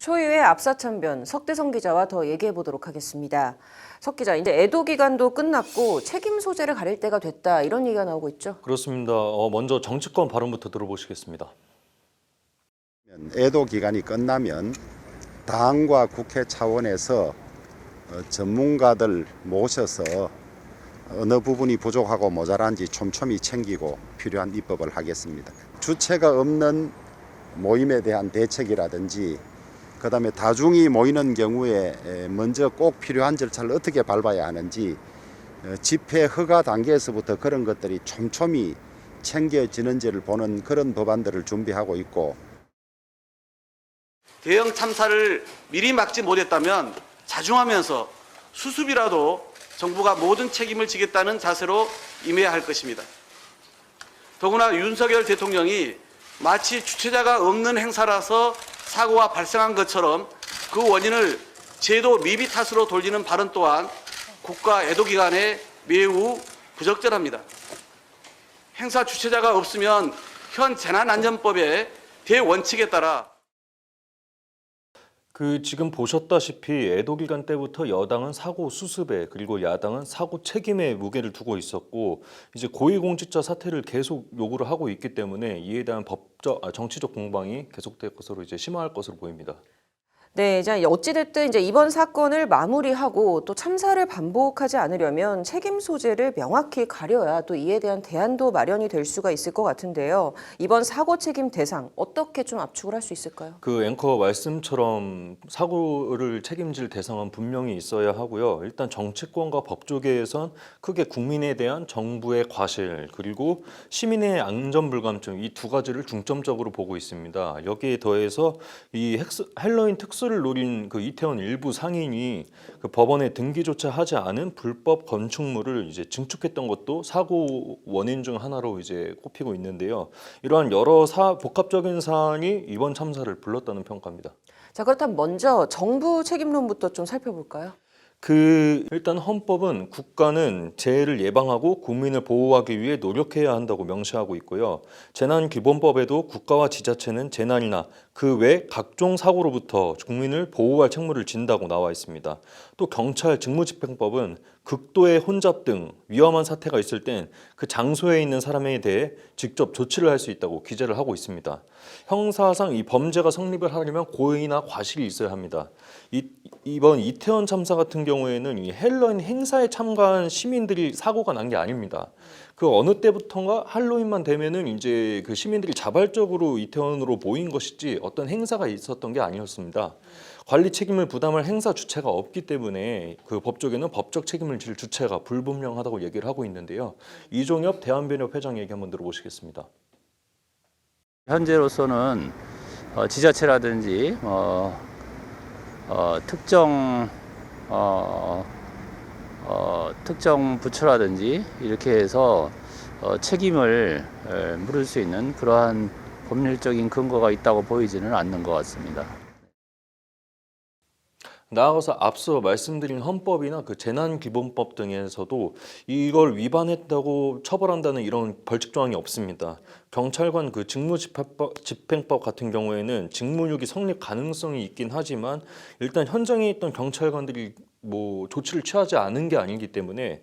초유의 압사참변 석대성 기자와 더 얘기해 보도록 하겠습니다. 석 기자, 이제 애도 기간도 끝났고 책임 소재를 가릴 때가 됐다 이런 얘기가 나오고 있죠. 그렇습니다. 먼저 정치권 발언부터 들어보시겠습니다. 애도 기간이 끝나면 당과 국회 차원에서 전문가들 모셔서 어느 부분이 부족하고 모자란지 촘촘히 챙기고 필요한 입법을 하겠습니다. 주체가 없는 모임에 대한 대책이라든지 그다음에 다중이 모이는 경우에 먼저 꼭 필요한 절차를 어떻게 밟아야 하는지 집회 허가 단계에서부터 그런 것들이 촘촘히 챙겨지는지를 보는 그런 법안들을 준비하고 있고, 대형 참사를 미리 막지 못했다면 자중하면서 수습이라도 정부가 모든 책임을 지겠다는 자세로 임해야 할 것입니다. 더구나 윤석열 대통령이 마치 주체자가 없는 행사라서 사고가 발생한 것처럼 그 원인을 제도 미비 탓으로 돌리는 발언 또한 국가 애도 기간에 매우 부적절합니다. 행사 주체자가 없으면 현 재난안전법의 대원칙에 따라 지금 보셨다시피 애도 기간 때부터 여당은 사고 수습에 그리고 야당은 사고 책임에 무게를 두고 있었고 이제 고위공직자 사퇴를 계속 요구를 하고 있기 때문에 이에 대한 정치적 공방이 계속될 것으로 이제 심화할 것으로 보입니다. 네, 이제 어찌됐든 이제 이번 사건을 마무리하고 또 참사를 반복하지 않으려면 책임 소재를 명확히 가려야 또 이에 대한 대안도 마련이 될 수가 있을 것 같은데요. 이번 사고 책임 대상 어떻게 좀 압축을 할 수 있을까요? 앵커 말씀처럼 사고를 책임질 대상은 분명히 있어야 하고요. 일단 정치권과 법조계에선 크게 국민에 대한 정부의 과실 그리고 시민의 안전불감증 이 두 가지를 중점적으로 보고 있습니다. 여기에 더해서 이 헬로윈 특수를 노린 그 이태원 일부 상인이 그 법원에 등기조차 하지 않은 불법 건축물을 이제 증축했던 것도 사고 원인 중 하나로 이제 꼽히고 있는데요. 이러한 여러 복합적인 사안이 이번 참사를 불렀다는 평가입니다. 자, 그렇다면 먼저 정부 책임론부터 좀 살펴볼까요? 일단 헌법은 국가는 재해를 예방하고 국민을 보호하기 위해 노력해야 한다고 명시하고 있고요. 재난기본법에도 국가와 지자체는 재난이나 그 외 각종 사고로부터 국민을 보호할 책무를 진다고 나와 있습니다. 또 경찰 직무집행법은 극도의 혼잡 등 위험한 사태가 있을 땐 그 장소에 있는 사람에 대해 직접 조치를 할 수 있다고 기재를 하고 있습니다. 형사상 이 범죄가 성립을 하려면 고의나 과실이 있어야 합니다. 이번 이태원 참사 같은 경우에는 이 헬로윈 행사에 참가한 시민들이 사고가 난 게 아닙니다. 그 어느 때부턴가 할로윈만 되면은 이제 그 시민들이 자발적으로 이태원으로 모인 것이지 어떤 행사가 있었던 게 아니었습니다. 관리 책임을 부담할 행사 주체가 없기 때문에 그 법조계는 법적 책임을 질 주체가 불분명하다고 얘기를 하고 있는데요. 이종엽 대한변협 회장 얘기 한번 들어보시겠습니다. 현재로서는 지자체라든지 특정 부처라든지 이렇게 해서 책임을 물을 수 있는 그러한 법률적인 근거가 있다고 보이지는 않는 것 같습니다. 나아가서 앞서 말씀드린 헌법이나 그 재난기본법 등에서도 이걸 위반했다고 처벌한다는 이런 벌칙 조항이 없습니다. 경찰관 그 직무집행법 같은 경우에는 직무유기 성립 가능성이 있긴 하지만 일단 현장에 있던 경찰관들이 뭐 조치를 취하지 않은 게 아니기 때문에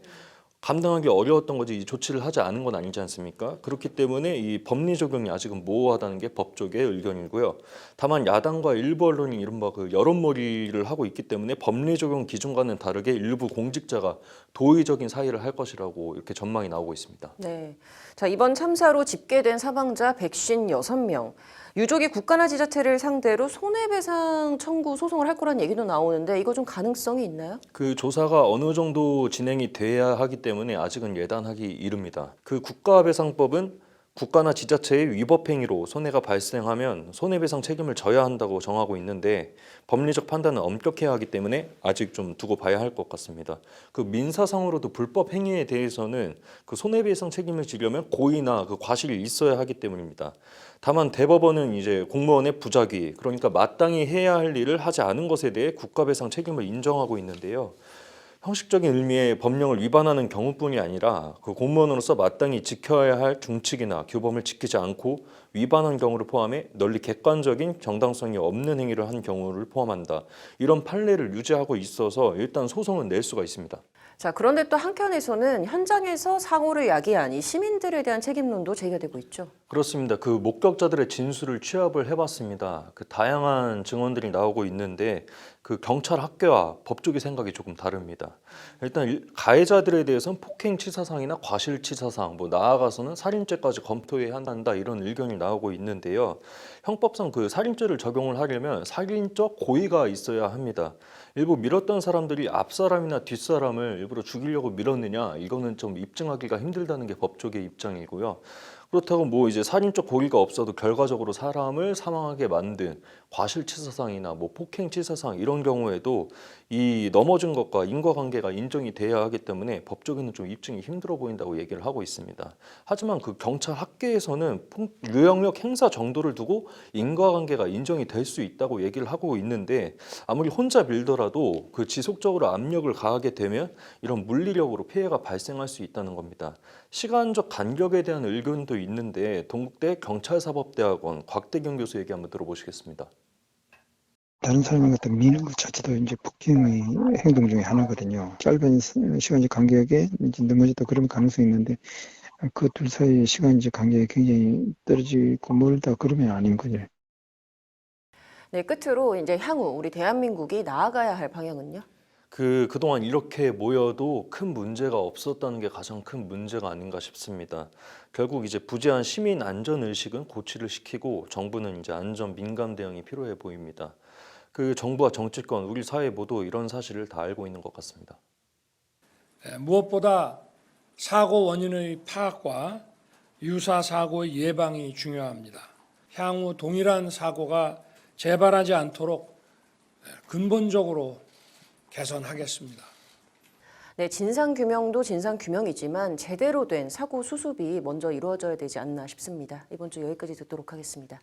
감당하기 어려웠던 거지 이 조치를 하지 않은 건 아니지 않습니까? 그렇기 때문에 이 법리 적용이 아직은 모호하다는 게 법조계의 의견이고요. 다만 야당과 일부 언론이 이른바 그 여론몰이를 하고 있기 때문에 법리 적용 기준과는 다르게 일부 공직자가 도의적인 사의를 할 것이라고 이렇게 전망이 나오고 있습니다. 네. 자, 이번 참사로 집계된 사망자 156명. 유족이 국가나 지자체를 상대로 손해배상 청구 소송을 할 거란 얘기도 나오는데 이거 좀 가능성이 있나요? 그 조사가 어느 정도 진행이 돼야 하기 때문에 아직은 예단하기 이릅니다. 그 국가배상법은 국가나 지자체의 위법 행위로 손해가 발생하면 손해배상 책임을 져야 한다고 정하고 있는데 법리적 판단은 엄격해야 하기 때문에 아직 좀 두고 봐야 할 것 같습니다. 그 민사상으로도 불법 행위에 대해서는 그 손해배상 책임을 지려면 고의나 그 과실이 있어야 하기 때문입니다. 다만 대법원은 이제 공무원의 부작위, 그러니까 마땅히 해야 할 일을 하지 않은 것에 대해 국가배상 책임을 인정하고 있는데요. 형식적인 의미의 법령을 위반하는 경우뿐이 아니라 그 공무원으로서 마땅히 지켜야 할 중칙이나 규범을 지키지 않고 위반한 경우를 포함해 널리 객관적인 정당성이 없는 행위를 한 경우를 포함한다. 이런 판례를 유지하고 있어서 일단 소송은 낼 수가 있습니다. 자, 그런데 또 한켠에서는 현장에서 사고를 야기한 이 시민들에 대한 책임론도 제기되고 있죠. 그렇습니다. 그 목격자들의 진술을 취합을 해봤습니다. 그 다양한 증언들이 나오고 있는데 그 경찰 학계와 법조계 생각이 조금 다릅니다. 일단 가해자들에 대해서는 폭행치사상이나 과실치사상, 뭐 나아가서는 살인죄까지 검토해야 한다 이런 의견이 나오고 있는데요. 형법상 그 살인죄를 적용을 하려면 살인적 고의가 있어야 합니다. 일부 밀었던 사람들이 앞사람이나 뒷사람을 일부러 죽이려고 밀었느냐 이거는 좀 입증하기가 힘들다는 게 법조계 입장이고요. 그렇다고 뭐 이제 살인적 고의가 없어도 결과적으로 사람을 사망하게 만든 과실치사상이나 뭐 폭행치사상 이런 경우에도 이 넘어진 것과 인과관계가 인정이 돼야 하기 때문에 법조계는 좀 입증이 힘들어 보인다고 얘기를 하고 있습니다. 하지만 그 경찰 학계에서는 유형력 행사 정도를 두고 인과관계가 인정이 될 수 있다고 얘기를 하고 있는데 아무리 혼자 밀더라도 그 지속적으로 압력을 가하게 되면 이런 물리력으로 피해가 발생할 수 있다는 겁니다. 시간적 간격에 대한 의견도 있는데 동국대 경찰사법대학원 곽대경 교수 얘기 한번 들어보시겠습니다. 다른 사람을 갖다 미는 것 자체도 이제 폭행의 행동 중에 하나거든요. 짧은 시간적 간격에 이제 넘어졌다 그런 가능성이 있는데 그 둘 사이의 시간적 간격이 굉장히 떨어지고 멀다 그러면 아닌 거죠. 네, 끝으로 이제 향후 우리 대한민국이 나아가야 할 방향은요? 그동안 이렇게 모여도 큰 문제가 없었다는 게 가장 큰 문제가 아닌가 싶습니다. 결국 이제 부재한 시민 안전 의식은 고취를 시키고 정부는 이제 안전 민감 대응이 필요해 보입니다. 그 정부와 정치권, 우리 사회 모두 이런 사실을 다 알고 있는 것 같습니다. 무엇보다 사고 원인의 파악과 유사 사고의 예방이 중요합니다. 향후 동일한 사고가 재발하지 않도록 근본적으로 개선하겠습니다. 네, 진상규명도 진상규명이지만 제대로 된 사고 수습이 먼저 이루어져야 되지 않나 싶습니다. 이번 주 여기까지 듣도록 하겠습니다.